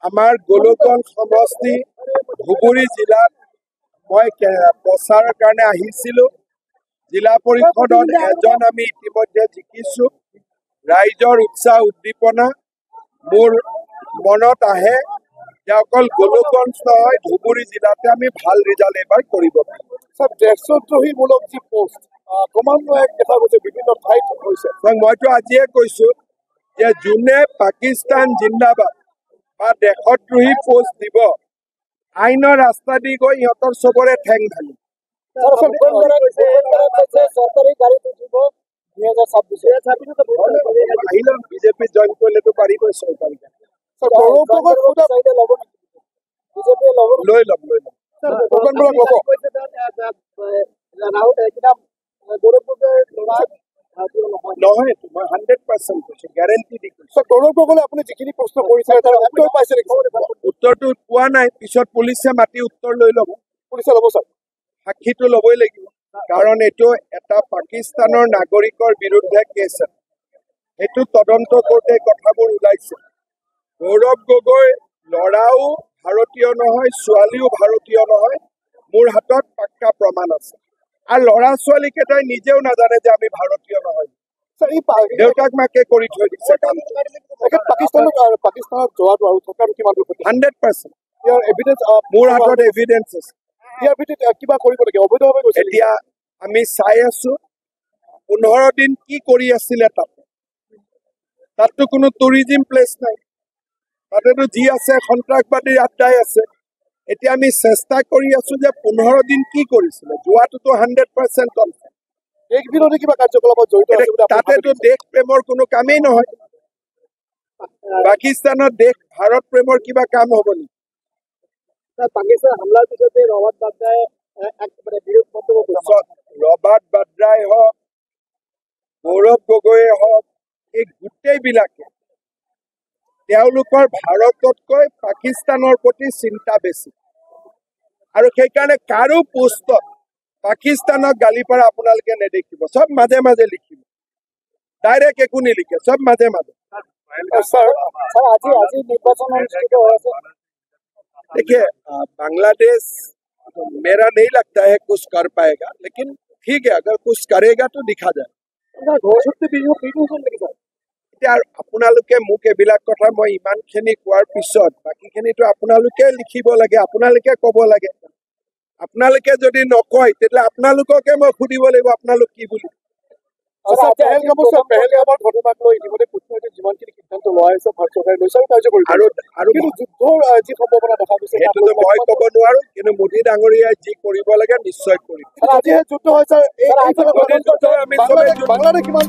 আমাৰ গোলকগঞ্জ সমষ্টি ধুবুৰী জিলাত মই প্ৰচাৰৰ কাৰণে আহিছিলোঁ। জিলা পৰিষদত এজন আমি ইতিমধ্যে জিকিছোঁ। ৰাইজৰ উৎসাহ উদ্দীপনা মোৰ মনত আহে যে অকল গোলকগঞ্জ নহয়, ধুবুৰী জিলাতে আমি ভাল ৰিজাল্ট এবাৰ কৰিব পাৰিম। দেশদ্ৰোহীমূলক যি পোষ্ট ক্ৰমান্বয়ে দেখা গৈছে বিভিন্ন ঠাইত হৈছে। মইতো আজিয়ে কৈছো যে যোনে পাকিস্তান জিন্দাবাদ বা দেশদ্ৰোহী পোষ্ট দিব, আইনৰ ৰাস্তা দি গৈ সিহঁতৰ চবৰে ঠেং ঢালি আহিলে বিজেপি জইন কৰিলেতো পাৰিবই চৰকাৰী লৈ ল'ম। নহয়, মই 100% কৈছো, গেৰেণ্টি দি কৈছো। গৌৰৱ গগৈলে আপুনি যিখিনি প্ৰশ্ন কৰিছে তাৰ উত্তৰ পাইছে নেকি? উত্তৰটো পোৱা নাই, পিছত পুলিচে মাতি উত্তৰ লৈ ল'ব। পুলিচে ল'ব ছাৰ, সাক্ষীটো ল'বই লাগিব, কাৰণ এইটো এটা পাকিস্তানৰ নাগৰিকৰ বিৰুদ্ধে কেছ। সেইটো তদন্ত কৰোঁতে কথাবোৰ ওলাইছে। গৌৰৱ গগৈ ল'ৰাও ভাৰতীয় নহয়, ছোৱালীও ভাৰতীয় নহয়, মোৰ হাতত পাক্কা প্ৰমাণ আছে। আৰু ল'ৰা ছোৱালী কেইটাই নিজেও নাজানে যে আমি ভাৰতীয় নহয়। দেউতাক মাকে কৰি থৈ দিছে কাম। পাকিস্তানত যোৱাটো আৰু থকাটো কিমান 100%। ইয়াৰ এভিডেঞ্চ মোৰ হাতত এভিডেঞ্চ আছে। ইয়াৰ ভিত্তিত কিবা কৰিব লাগে, অবৈধভাৱে গৈছে। এতিয়া আমি চাই আছো 15 দিন কি কৰি আছিলে তাততো কোনো টুৰিজিম প্লেচ নাই, তাতেতো যি আছে সন্ত্ৰাসবাদীৰ আড্ডাই আছে। এতিয়া আমি চেষ্টা কৰি আছো যে 15 দিন কি কৰিছিলে, যোৱাটোতো 100% কনফাৰ্ম। দেশ বিৰোধী কিবা কাৰ্যকলাপত জড়িত আছে বুলি তাতেতো দেশ প্ৰেমৰ কোনো কামেই নহয়। পাকিস্তানত দেশ ভাৰত প্ৰেমৰ কিবা কাম হ'ব নেকি? পাকিস্তান হামলাৰ পিছতে ৰবাৰ্ট বাদ্ৰাই বিৰোধ মন্তব্য কৰিছে। ৰবাৰ্ট বাদ্ৰাই হওক, গৌৰৱ গগৈয়ে হওক, এই গোটেইবিলাকে তেওঁলোকৰ ভাৰততকৈ পাকিস্তানৰ প্ৰতি চিন্তা বেছি। আৰু সেইকাৰণে কাৰো পোষ্টত পাকিস্তানক গালি পাৰা আপোনালোকে নেদেখিব। চব মাজে মাজে লিখিব, ডাইৰেক্ট একো নিলিখে, চব মাজে মাজে। আজি নিৰ্বাচন অনুষ্ঠিত হৈ আছে। देखिए, बांग्लादेश मेरा नहीं लगता है कुछ कर पाएगा, लेकिन ठीक है, अगर कुछ करेगा तो दिखा जाए। এতিয়া আপোনালোকে মোক এইবিলাক কথা মই ইমানখিনি কোৱাৰ পিছত বাকীখিনিতো আপোনালোকে লিখিব লাগে, আপোনালোকে ক'ব লাগে। আপোনালোকে যদি নকয় তেতিয়াহ'লে আপোনালোককে মই সুধিব লাগিব আপোনালোক কি বুলি। পেহেলগামৰ ঘটনাক লৈ ইতিমধ্যে কূটনৈতিক যিমানখিনি সিদ্ধান্ত লোৱা হৈছে ভাৰত চৰকাৰে লৈছে আৰু কাৰ্যকৰী আৰু যুদ্ধৰ যি সম্ভাৱনা দেখা গৈছে সেইটোতো মই ক'ব নোৱাৰো, কিন্তু মোদী ডাঙৰীয়াই যি কৰিব লাগে নিশ্চয় কৰিব। আজিহে যুদ্ধ হৈছে, বাংলাদেশ কিমান